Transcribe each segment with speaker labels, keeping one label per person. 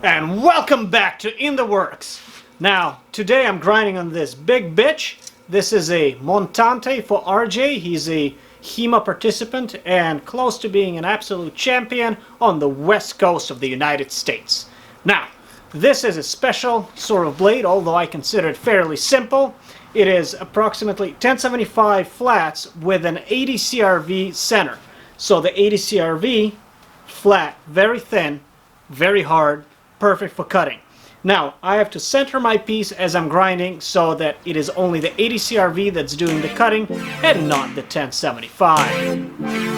Speaker 1: And welcome back to In the Works. Now, today I'm grinding on this big bitch. This is a Montante for RJ. He's a HEMA participant and close to being an absolute champion on the west coast of the United States. Now, this is a special sort of blade, although I consider it fairly simple. It is approximately 1075 flats with an 80 CRV center. So the 80 CRV, flat, very thin, very hard, perfect for cutting. Now, I have to center my piece as I'm grinding so that it is only the 80 CRV that's doing the cutting and not the 1075.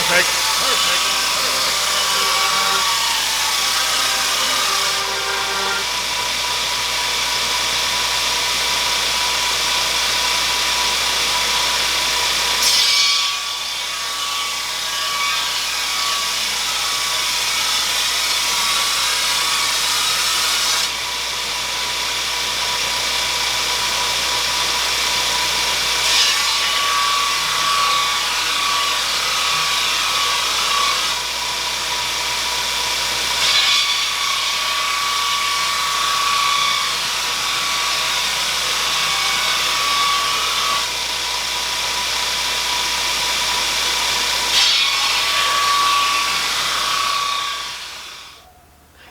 Speaker 2: Perfect. Perfect.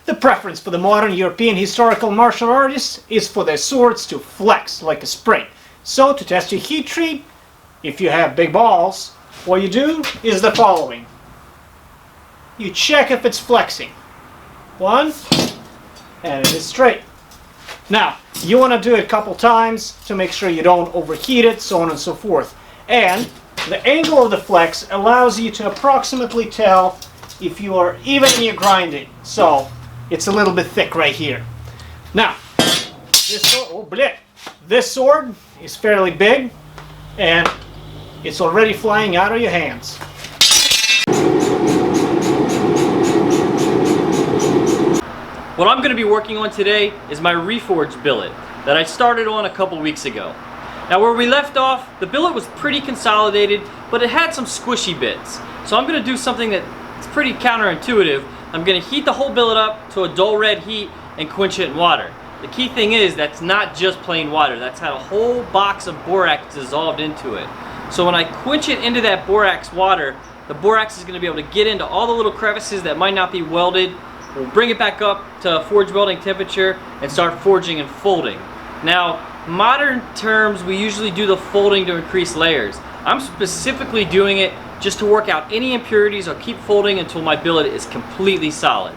Speaker 1: The preference for the modern European historical martial artists is for their swords to flex like a spring. So to test your heat treat, if you have big balls, what you do is the following. You check if it's flexing. One, and it is straight. Now, you want to do it a couple times to make sure you don't overheat it, so on and so forth. And the angle of the flex allows you to approximately tell if you are even in your grinding. So it's a little bit thick right here. Now, this sword is fairly big and it's already flying out of your hands.
Speaker 3: What I'm going to be working on today is my reforged billet that I started on a couple weeks ago. Now where we left off, the billet was pretty consolidated, but it had some squishy bits. So I'm going to do something that's pretty counterintuitive. I'm going to heat the whole billet up to a dull red heat and quench it in water. The key thing is that's not just plain water. That's had a whole box of borax dissolved into it. So when I quench it into that borax water, the borax is going to be able to get into all the little crevices that might not be welded. We'll bring it back up to forge welding temperature and start forging and folding. Now, modern terms, we usually do the folding to increase layers. I'm specifically doing it just to work out any impurities or keep folding until my billet is completely solid.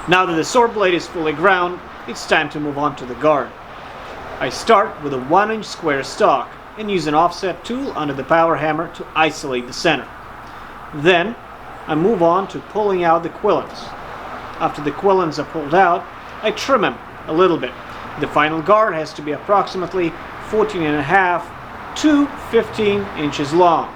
Speaker 1: Now that the sword blade is fully ground, it's time to move on to the guard. I start with a 1-inch square stock and use an offset tool under the power hammer to isolate the center. Then I move on to pulling out the quillons. After the quillons are pulled out, I trim them a little bit. The final guard has to be approximately 14.5 to 15 inches long.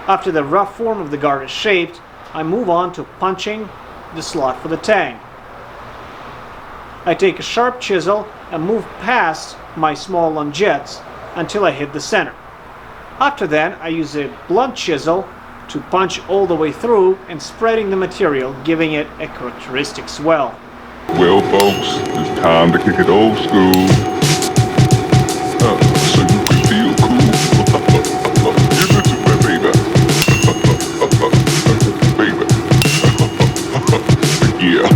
Speaker 1: After the rough form of the guard is shaped, I move on to punching the slot for the tang. I take a sharp chisel and move past my small longettes until I hit the center. After that, I use a blunt chisel to punch all the way through and spreading the material, giving it a characteristic swell.
Speaker 2: Well, folks, it's time to kick it old school. So you can feel cool. Give it to me, baby. Baby. Yeah.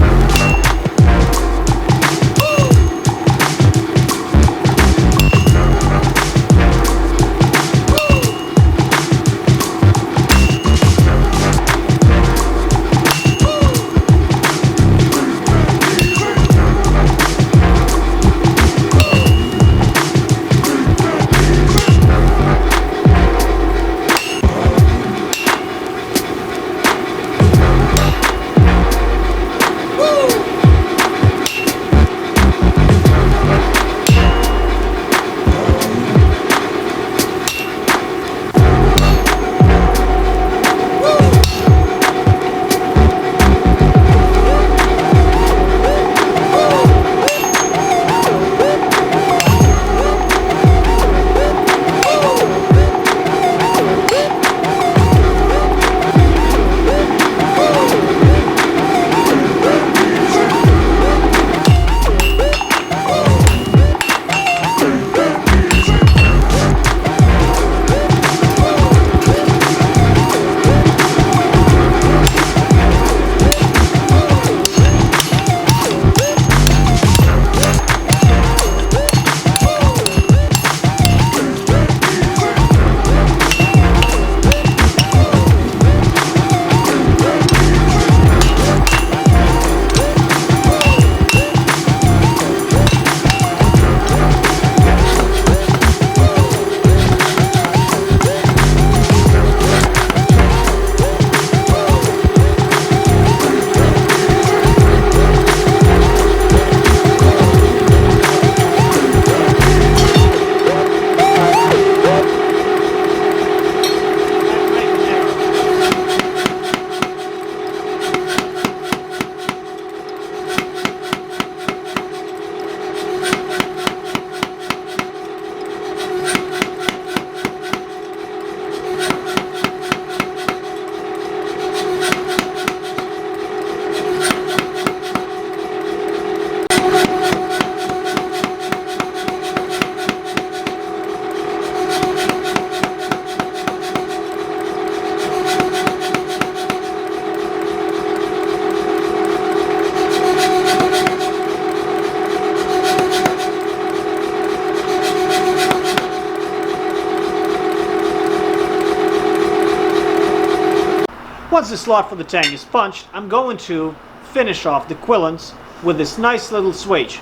Speaker 1: Once the slot for the tang is punched, I'm going to finish off the quillons with this nice little swage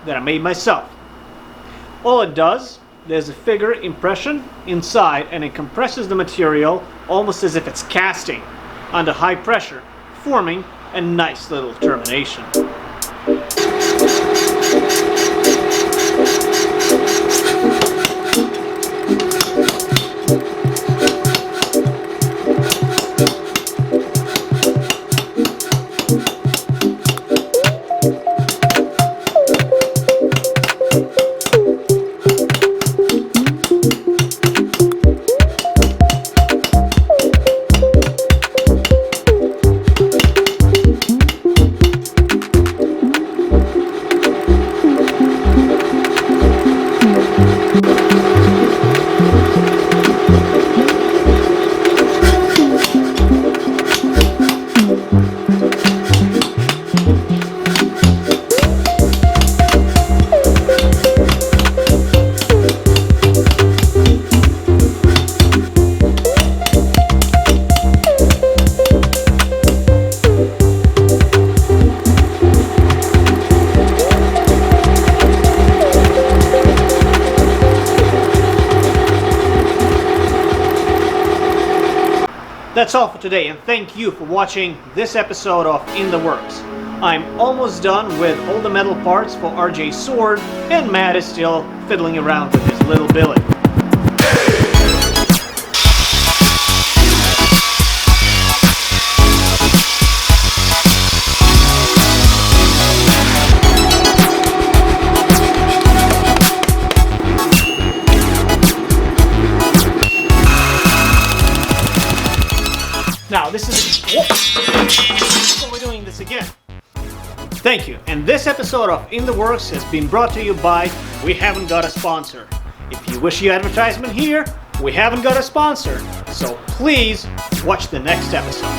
Speaker 1: that I made myself. All it does, there's a figure impression inside and it compresses the material almost as if it's casting under high pressure, forming a nice little termination. That's all for today, and thank you for watching this episode of In the Works. I'm almost done with all the metal parts for RJ's sword, and Matt is still fiddling around with his little billet. Now, this is... Whoa! We're doing this again. Thank you. And this episode of In the Works has been brought to you by We Haven't Got a Sponsor. If you wish your advertisement here, we haven't got a sponsor. So please watch the next episode.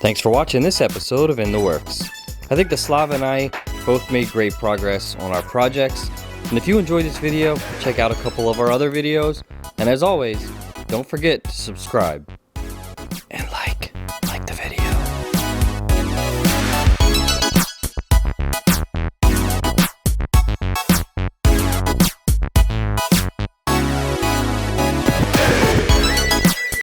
Speaker 3: Thanks for watching this episode of In the Works. I think the Slav and I both made great progress on our projects, and if you enjoyed this video, check out a couple of our other videos, and as always, don't forget to subscribe.